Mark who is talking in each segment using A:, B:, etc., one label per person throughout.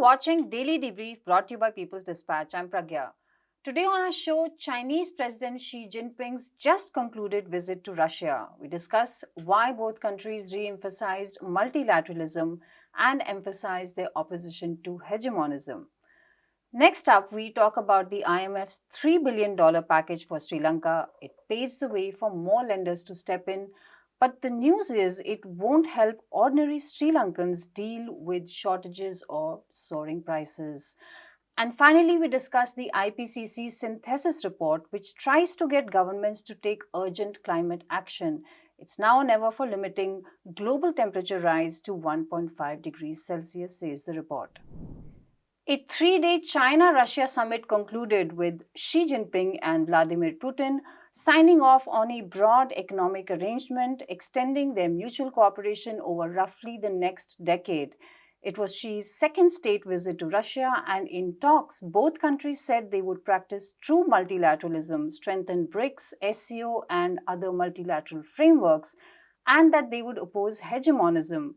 A: watching Daily Debrief brought to you by People's Dispatch. I'm Pragya. Today on our show, Chinese President Xi Jinping's just concluded visit to Russia. We discuss why both countries re-emphasized multilateralism and emphasized their opposition to hegemonism. Next up, we talk about the IMF's $3 billion package for Sri Lanka. It paves the way for more lenders to step in. But the news is it won't help ordinary Sri Lankans deal with shortages or soaring prices. And finally, we discuss the IPCC synthesis report, which tries to get governments to take urgent climate action. It's now or never for limiting global temperature rise to 1.5 degrees Celsius, says the report. A three-day China-Russia summit concluded with Xi Jinping and Vladimir Putin signing off on a broad economic arrangement extending their mutual cooperation over roughly the next decade. It was Xi's second state visit to Russia, and in talks, both countries said they would practice true multilateralism, strengthen BRICS, SCO, and other multilateral frameworks, and that they would oppose hegemonism.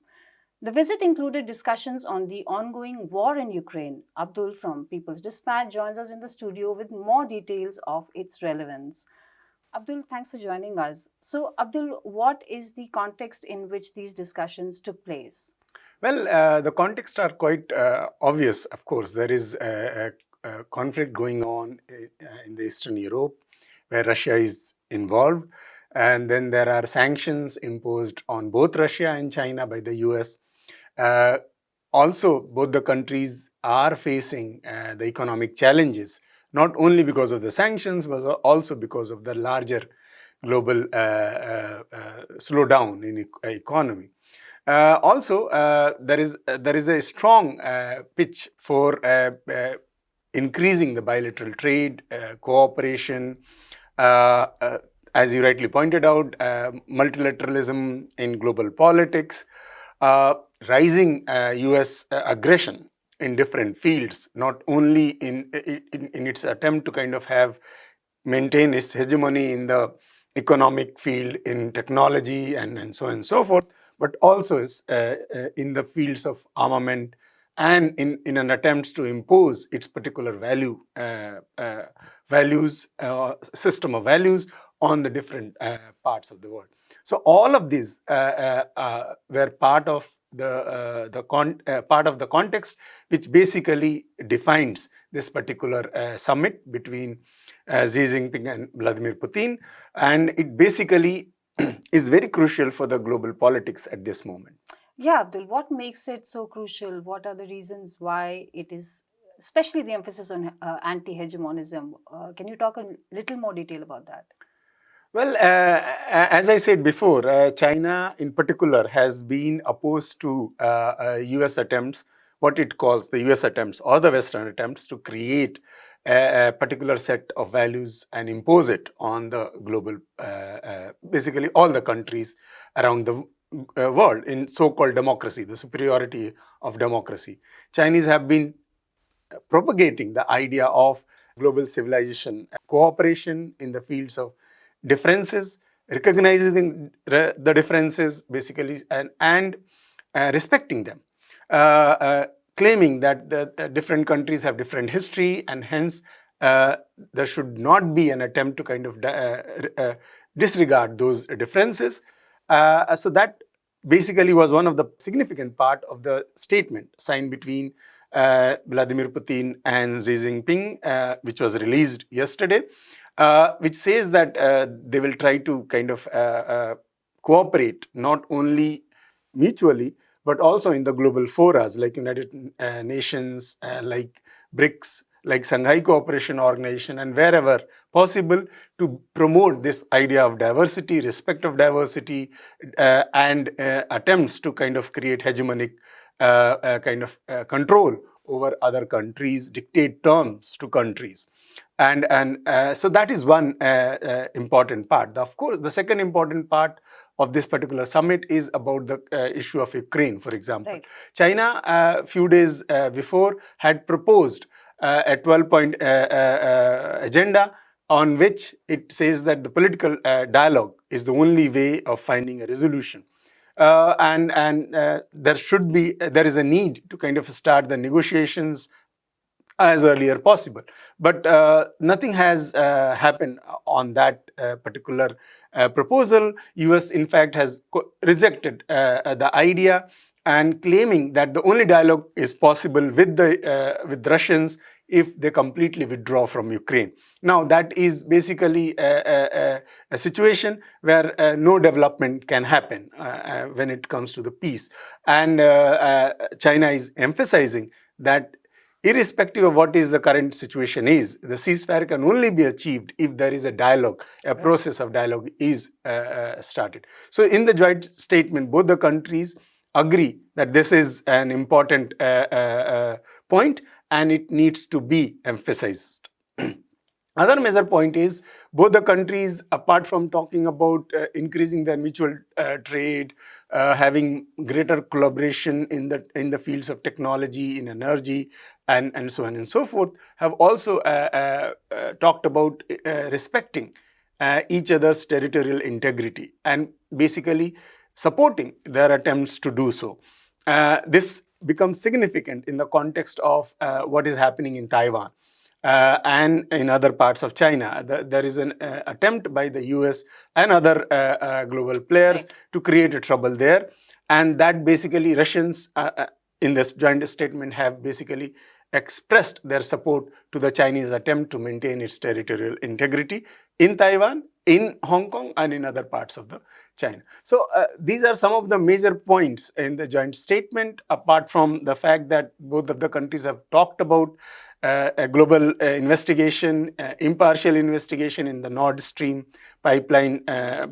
A: The visit included discussions on the ongoing war in Ukraine. Abdul from People's Dispatch joins us in the studio with more details of its relevance. Abdul, thanks for joining us. So, Abdul, what is the context in which these discussions took place?
B: Well, the context are quite obvious, of course. There is a conflict going on in the Eastern Europe where Russia is involved. And then there are sanctions imposed on both Russia and China by the US. Also, both the countries are facing the economic challenges, not only because of the sanctions, but also because of the larger global slowdown in economy. Also, there is a strong pitch for increasing the bilateral trade, cooperation, as you rightly pointed out, multilateralism in global politics, rising US aggression in different fields, not only in its attempt to kind of maintain its hegemony in the economic field, in technology, and so on and so forth, but also in the fields of armament and in an attempt to impose its particular system of values on the different parts of the world. So all of these were part of the context which basically defines this particular summit between Xi Jinping and Vladimir Putin, and it basically is very crucial for the global politics at this moment.
A: Yeah, Abdul, what makes it so crucial? What are the reasons why it is, especially the emphasis on anti-hegemonism? Can you talk a little more detail about that?
B: Well, as I said before, China in particular has been opposed to US attempts, what it calls the US attempts or the Western attempts to create a particular set of values and impose it on the global, basically all the countries around the world in so-called democracy, the superiority of democracy. Chinese have been propagating the idea of global civilization, cooperation in the fields of differences, recognizing the differences basically, and respecting them, claiming that the different countries have different history, and hence there should not be an attempt to kind of disregard those differences. So that basically was one of the significant part of the statement signed between Vladimir Putin and Xi Jinping, which was released yesterday, which says that they will try to kind of cooperate not only mutually, but also in the global forums like United Nations, like BRICS, like Shanghai Cooperation Organization, and wherever possible to promote this idea of diversity, respect of diversity, and attempts to kind of create hegemonic control over other countries, dictate terms to countries. And so that is one important part. Of course, the second important part of this particular summit is about the issue of Ukraine, for example.
A: Right.
B: China, a few days before, had proposed a 12-point agenda on which it says that the political dialogue is the only way of finding a resolution. and there is a need to kind of start the negotiations as earlier possible. But nothing has happened on that particular proposal. US, in fact, has rejected the idea and claiming that the only dialogue is possible with Russians if they completely withdraw from Ukraine. Now, that is basically a situation where no development can happen when it comes to the peace. And China is emphasizing that irrespective of what is the current situation is, the ceasefire can only be achieved if there is a dialogue, a process of dialogue is started. So in the joint statement, both the countries agree that this is an important point and it needs to be emphasized. Other major point is both the countries, apart from talking about increasing their mutual trade, having greater collaboration in the fields of technology, in energy, and so on and so forth, have also talked about respecting each other's territorial integrity and basically supporting their attempts to do so. This becomes significant in the context of what is happening in Taiwan. And in other parts of China. There is an attempt by the US and other global players to create a trouble there. And that basically Russians in this joint statement have basically expressed their support to the Chinese attempt to maintain its territorial integrity in Taiwan, in Hong Kong, and in other parts of the China. So these are some of the major points in the joint statement, apart from the fact that both of the countries have talked about a global investigation, impartial investigation in the Nord Stream pipeline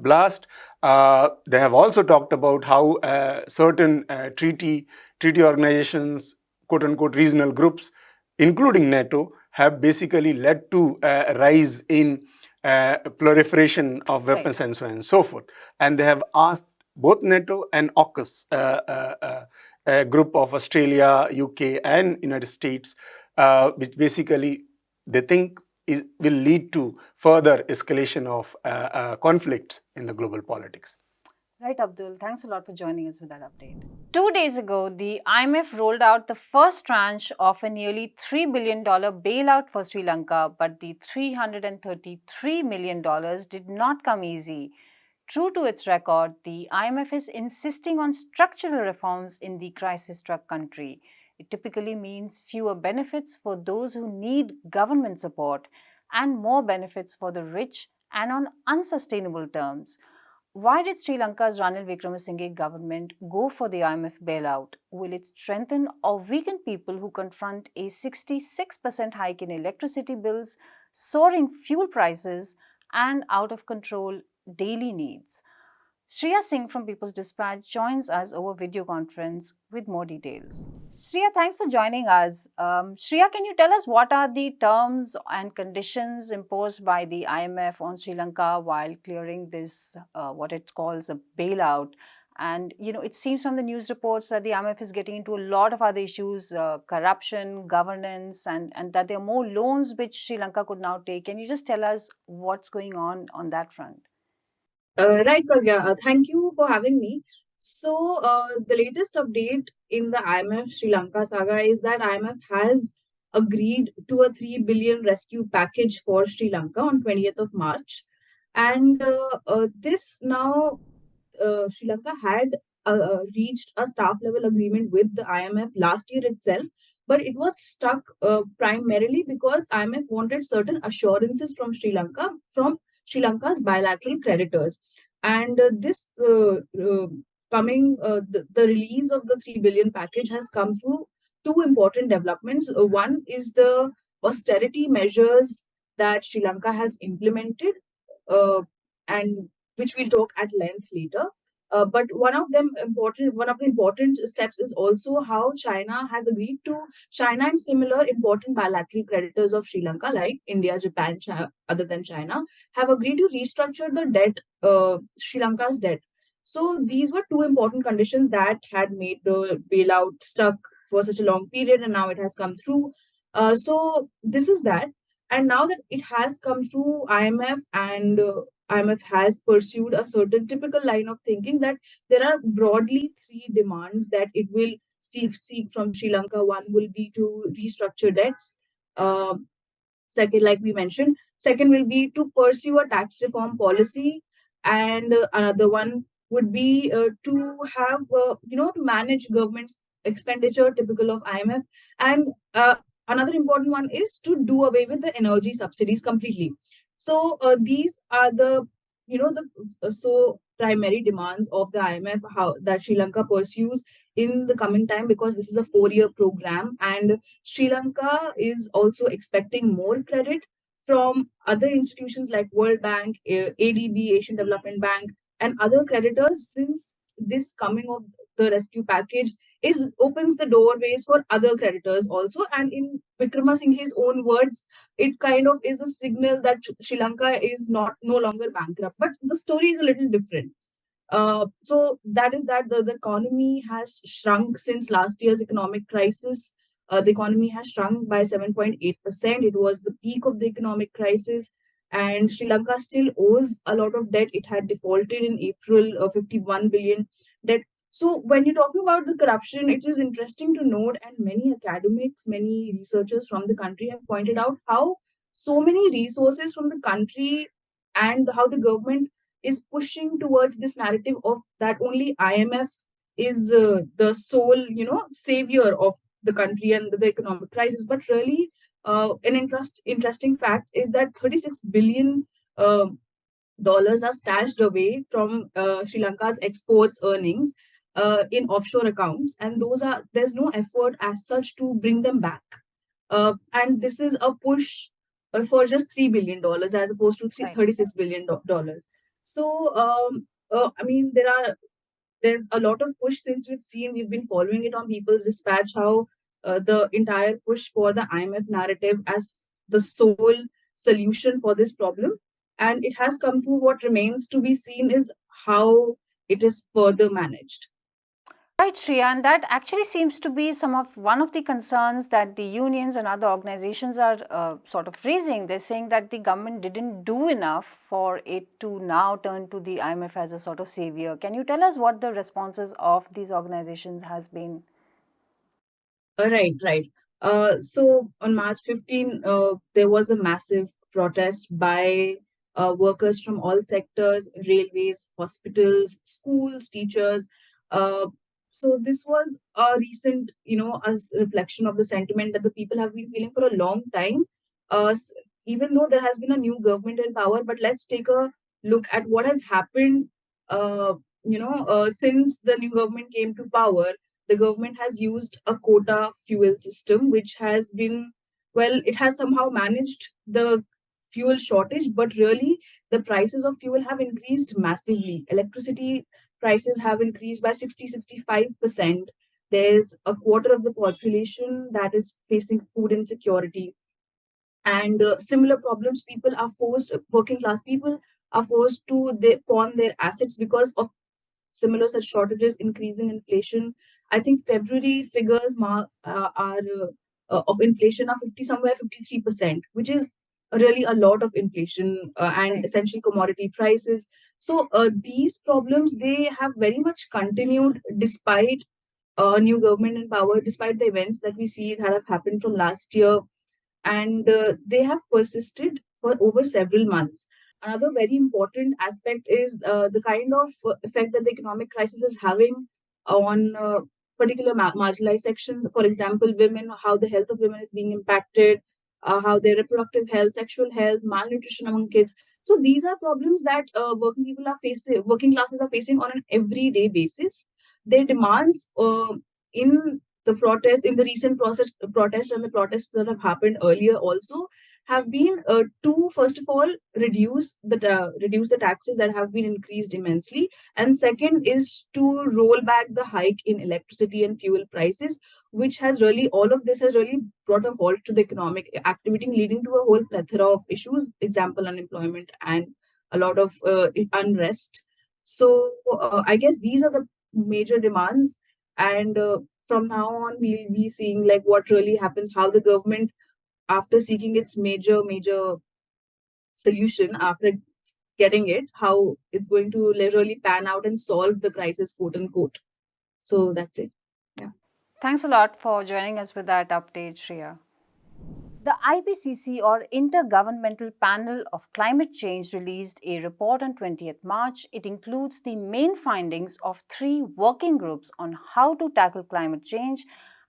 B: blast. They have also talked about how certain treaty organizations, quote-unquote regional groups, including NATO, have basically led to a rise in proliferation of weapons and so on and so forth. And they have asked both NATO and AUKUS, a group of Australia, UK, and United States, which basically they think will lead to further escalation of conflicts in the global politics.
A: Right, Abdul. Thanks a lot for joining us with that update. 2 days ago, the IMF rolled out the first tranche of a nearly $3 billion bailout for Sri Lanka, but the $333 million did not come easy. True to its record, the IMF is insisting on structural reforms in the crisis-struck country. It typically means fewer benefits for those who need government support and more benefits for the rich and on unsustainable terms. Why did Sri Lanka's Ranil Wickremesinghe government go for the IMF bailout? Will it strengthen or weaken people who confront a 66% hike in electricity bills, soaring fuel prices, and out of control daily needs? Shreya Singh from People's Dispatch joins us over video conference with more details. Shreya, thanks for joining us. Shreya, can you tell us what are the terms and conditions imposed by the IMF on Sri Lanka while clearing this, what it calls a bailout? And, it seems from the news reports that the IMF is getting into a lot of other issues, corruption, governance, and that there are more loans which Sri Lanka could now take. Can you just tell us what's going on that front?
C: Right, Pragya. Thank you for having me. So, the latest update in the IMF Sri Lanka saga is that IMF has agreed to a 3 billion rescue package for Sri Lanka on 20th of March. And this now, Sri Lanka had reached a staff level agreement with the IMF last year itself, but it was stuck primarily because IMF wanted certain assurances from Sri Lanka's bilateral creditors. And the release of the 3 billion package has come through two important developments. One is the austerity measures that Sri Lanka has implemented, and which we'll talk at length later. But one of the important steps is also how China and similar important bilateral creditors of Sri Lanka, like India, Japan, other than China, have agreed to restructure the debt, Sri Lanka's debt. So these were two important conditions that had made the bailout stuck for such a long period, and now it has come through. So this is that. And now that it has come through, IMF and IMF has pursued a certain typical line of thinking that there are broadly three demands that it will seek from Sri Lanka. One will be to restructure debts. Second, like we mentioned, second will be to pursue a tax reform policy, and another one would be to have to manage government's expenditure, typical of IMF, and another important one is to do away with the energy subsidies completely. So these are the so primary demands of the IMF, how that Sri Lanka pursues in the coming time, because this is a 4-year program, and Sri Lanka is also expecting more credit from other institutions like World Bank, ADB, Asian Development Bank, and other creditors, since this coming of the rescue package is opens the doorways for other creditors also. And in Vikramasinghe's own words, it kind of is a signal that Sri Lanka is not no longer bankrupt. But the story is a little different. So that is that the economy has shrunk since last year's economic crisis. The economy has shrunk by 7.8%. It was the peak of the economic crisis, and Sri Lanka still owes a lot of debt. It had defaulted in April of 51 billion debt. So when you're talking about the corruption, it is interesting to note, and many academics, many researchers from the country have pointed out how so many resources from the country and how the government is pushing towards this narrative of that only IMF is the sole, savior of the country and the economic crisis. But really, an interesting fact is that 36 billion dollars are stashed away from Sri Lanka's exports earnings in offshore accounts, and there's no effort as such to bring them back. And this is a push for just $3 billion as opposed to
A: Right.
C: $36 billion. So, I mean, there's a lot of push since we've been following it on People's Dispatch, how the entire push for the IMF narrative as the sole solution for this problem. And it has come to what remains to be seen is how it is further managed.
A: Right, Shreya, and that actually seems to be one of the concerns that the unions and other organizations are sort of raising. They're saying that the government didn't do enough for it to now turn to the IMF as a sort of savior. Can you tell us what the responses of these organizations has been?
C: Right. So on March 15, there was a massive protest by workers from all sectors, railways, hospitals, schools, teachers. Uh, so this was a recent, reflection of the sentiment that the people have been feeling for a long time. Even though there has been a new government in power, but let's take a look at what has happened. Since the new government came to power, the government has used a quota fuel system, which has been, well, it has somehow managed the fuel shortage, but really the prices of fuel have increased massively. Electricity prices have increased by 65%. There's a quarter of the population that is facing food insecurity, and similar problems people are forced working class people are forced to pawn their assets because of similar such shortages, increasing inflation. I think February figures are of inflation are 50 somewhere 53%, which is really a lot of inflation, and
A: Right.
C: essentially commodity prices. So these problems, they have very much continued despite new government in power, despite the events that we see that have happened from last year, and they have persisted for over several months. Another very important aspect is the kind of effect that the economic crisis is having on particular marginalized sections. For example, women, how the health of women is being impacted, how their reproductive health, sexual health, malnutrition among kids. So these are problems that working classes are facing on an everyday basis. Their demands in in the recent protests and the protests that have happened earlier also have been to first of all reduce the taxes that have been increased immensely, and second is to roll back the hike in electricity and fuel prices, which has really all of this has really brought a halt to the economic activity, leading to a whole plethora of issues, example unemployment and a lot of unrest. So I guess these are the major demands, and from now on we'll be seeing like what really happens, how the government, after seeking its major solution, after getting it, how it's going to literally pan out and solve the crisis, quote unquote. So that's it. Yeah.
A: Thanks a lot for joining us with that update, Shreya. The IPCC, or Intergovernmental Panel of Climate Change, released a report on 20th March. It includes the main findings of three working groups on how to tackle climate change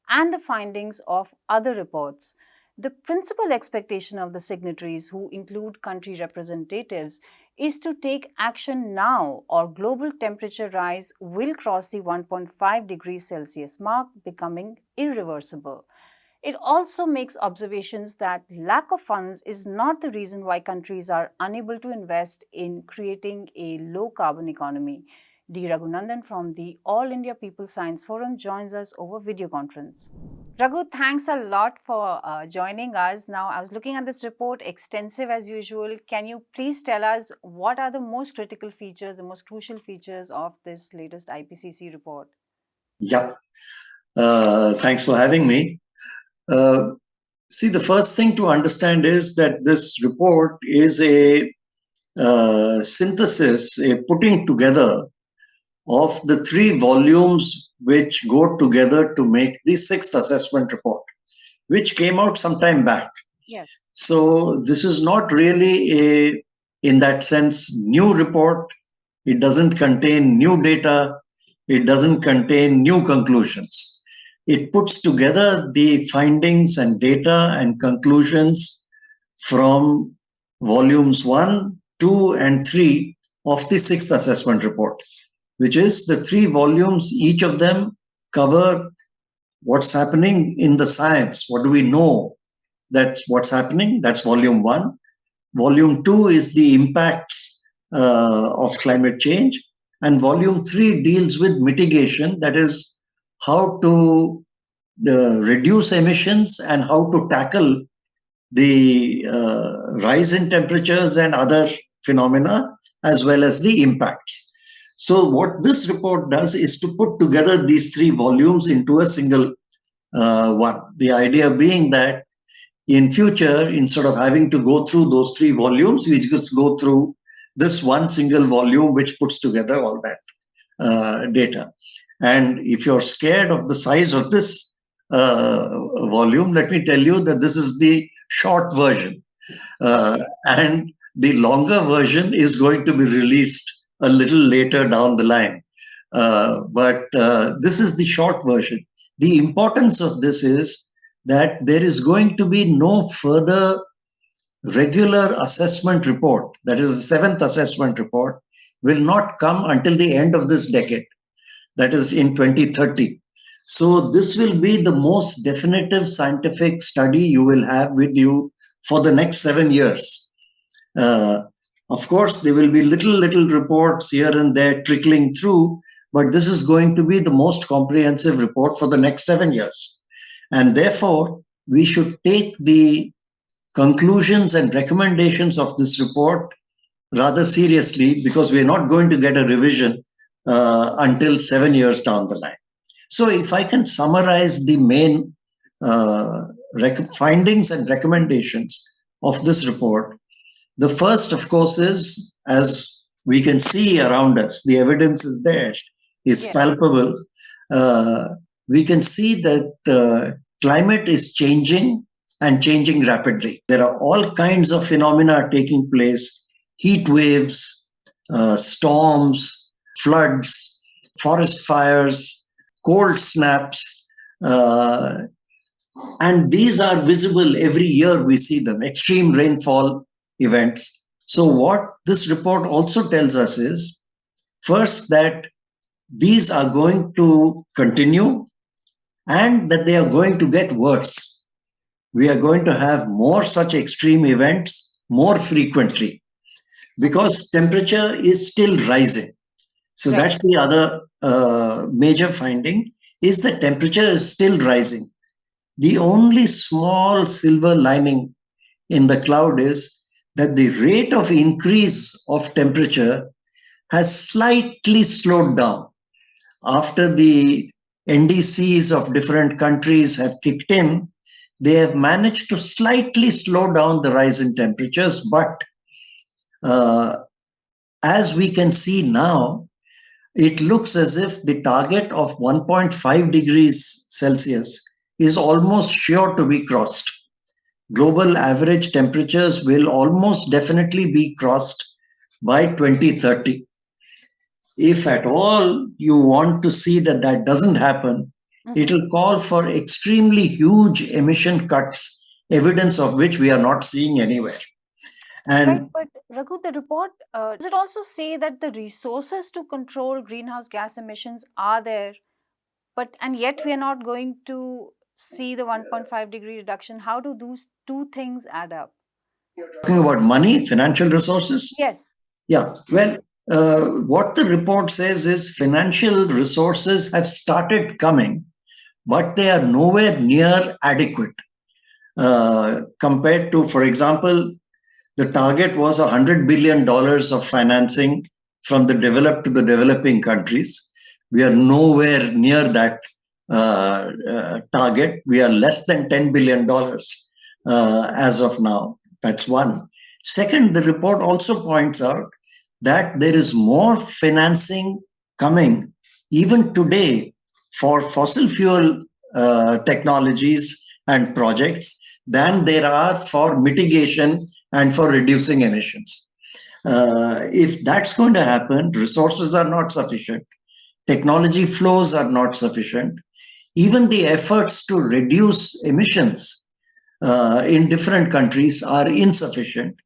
A: and the findings of other reports. The principal expectation of the signatories, who include country representatives, is to take action now or global temperature rise will cross the 1.5 degrees Celsius mark, becoming irreversible. It also makes observations that lack of funds is not the reason why countries are unable to invest in creating a low carbon economy. D. Raghunandan from the All India People Science Forum joins us over video conference. Raghu, thanks a lot for joining us. Now, I was looking at this report, extensive as usual. Can you please tell us what are the most critical features, the most crucial features of this latest IPCC report?
D: Yeah, thanks for having me. See, the first thing to understand is that this report is a synthesis, a putting together of the three volumes which go together to make the sixth assessment report, which came out some time back.
A: Yes.
D: So this is not really a, in that sense, new report. It doesn't contain new data. It doesn't contain new conclusions. It puts together the findings and data and conclusions from volumes 1, 2, and 3 of the sixth assessment report, which is the three volumes. Each of them cover what's happening in the science. What do we know that's what's happening? That's volume 1. Volume 2 is the impacts of climate change. And volume 3 deals with mitigation, that is, how to reduce emissions and how to tackle the rise in temperatures and other phenomena, as well as the impacts. So what this report does is to put together these three volumes into a single one. The idea being that in future, instead of having to go through those three volumes, we just go through this one single volume which puts together all that data. And if you're scared of the size of this volume, let me tell you that this is the short version. And the longer version is going to be released a little later down the line. But this is the short version. The importance of this is that there is going to be no further regular assessment report, that is the seventh assessment report, will not come until the end of this decade, that is in 2030. So this will be the most definitive scientific study you will have with you for the next 7 years. Of course, there will be little reports here and there trickling through, but this is going to be the most comprehensive report for the next 7 years. And therefore, we should take the conclusions and recommendations of this report rather seriously, because we're not going to get a revision until 7 years down the line. So if I can summarize the main findings and recommendations of this report, the first, of course, is, as we can see around us, the evidence is there, is palpable. We can see that climate is changing and changing rapidly. There are all kinds of phenomena taking place: heat waves, storms, floods, forest fires, cold snaps, and these are visible every year. We see them, extreme rainfall events. So what this report also tells us is, first, that these are going to continue and that they are going to get worse. We are going to have more such extreme events more frequently because temperature is still rising. So that's the other major finding, is that temperature is still rising. The only small silver lining in the cloud is that the rate of increase of temperature has slightly slowed down. After the NDCs of different countries have kicked in, they have managed to slightly slow down the rise in temperatures, but as we can see now, it looks as if the target of 1.5 degrees Celsius is almost sure to be crossed. Global average temperatures will almost definitely be crossed by 2030. If at all you want to see that that doesn't happen, it will call for extremely huge emission cuts, evidence of which we are not seeing anywhere.
A: Right,
D: And
A: but Raghu, the report, does it also say that the resources to control greenhouse gas emissions are there, but and yet we are not going to see the 1.5-degree reduction? How do those two things add up?
D: talking about money, financial resources,
A: Yes.
D: yeah, well, what the report says is financial resources have started coming, but they are nowhere near adequate compared to, for example, the target was $100 billion of financing from the developed to the developing countries. We are nowhere near that target. We are less than $10 billion as of now. That's one. Second, the report also points out that there is more financing coming even today for fossil fuel technologies and projects than there are for mitigation and for reducing emissions. If that's going to happen, resources are not sufficient, technology flows are not sufficient, even the efforts to reduce emissions in different countries are insufficient,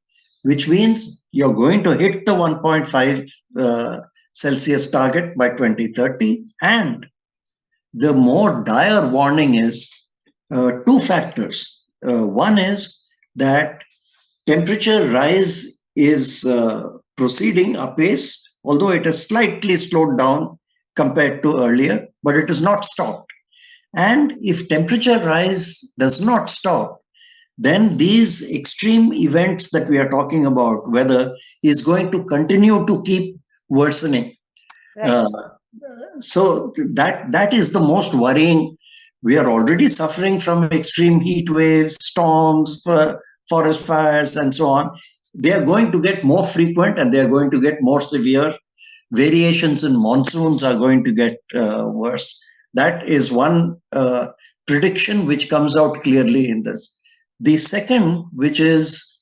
D: which means you're going to hit the 1.5 Celsius target by 2030. And the more dire warning is two factors. One is that temperature rise is proceeding apace, although it has slightly slowed down compared to earlier, but it is not stopped. And if temperature rise does not stop, then these extreme events that we are talking about, weather, is going to continue to keep worsening.
A: Right.
D: So that is the most worrying. We are already suffering from extreme heat waves, storms, forest fires, and so on. They are going to get more frequent and they are going to get more severe. Variations in monsoons are going to get worse. That is one prediction which comes out clearly in this. The second, which is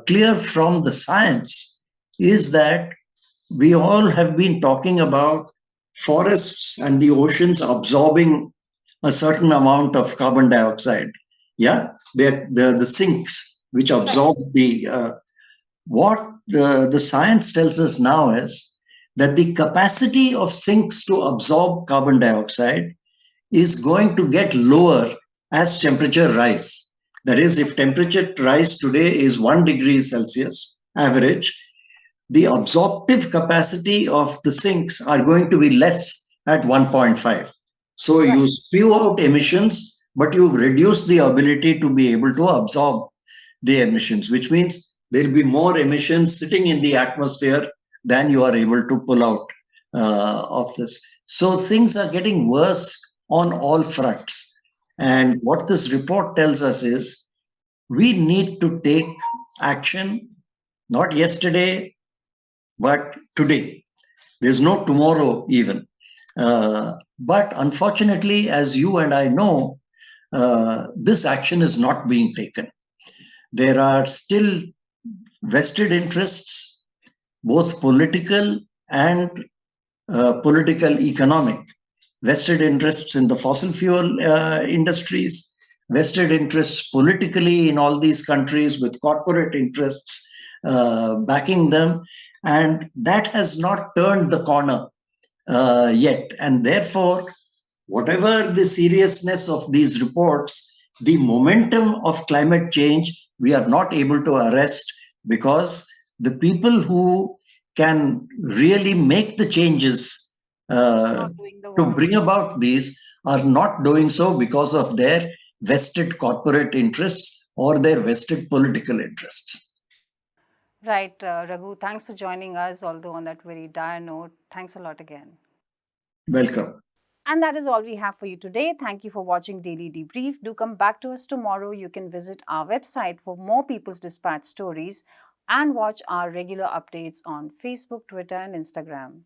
D: clear from the science, is that we all have been talking about forests and the oceans absorbing a certain amount of carbon dioxide. Yeah, they're the sinks which absorb the. What the science tells us now is that the capacity of sinks to absorb carbon dioxide is going to get lower as temperature rise. That is, if temperature rise today is 1 degree Celsius average, the absorptive capacity of the sinks are going to be less at 1.5. So you spew out emissions, but you reduce the ability to be able to absorb the emissions, which means there will be more emissions sitting in the atmosphere than you are able to pull out of this. So things are getting worse on all fronts. And what this report tells us is we need to take action, not yesterday, but today. There's no tomorrow even. But unfortunately, as you and I know, this action is not being taken. There are still vested interests, both political and political economic, vested interests in the fossil fuel industries, vested interests politically in all these countries with corporate interests backing them. And that has not turned the corner yet. And therefore, whatever the seriousness of these reports, the momentum of climate change, we are not able to arrest because the people who can really make the changes to bring about these are not doing so because of their vested corporate interests or their vested political interests.
A: Right, Raghu, thanks for joining us, although on that very dire note. Thanks a lot again.
D: Welcome.
A: And that is all we have for you today. Thank you for watching Daily Debrief. Do come back to us tomorrow. You can visit our website for more People's Dispatch stories and watch our regular updates on Facebook, Twitter, and Instagram.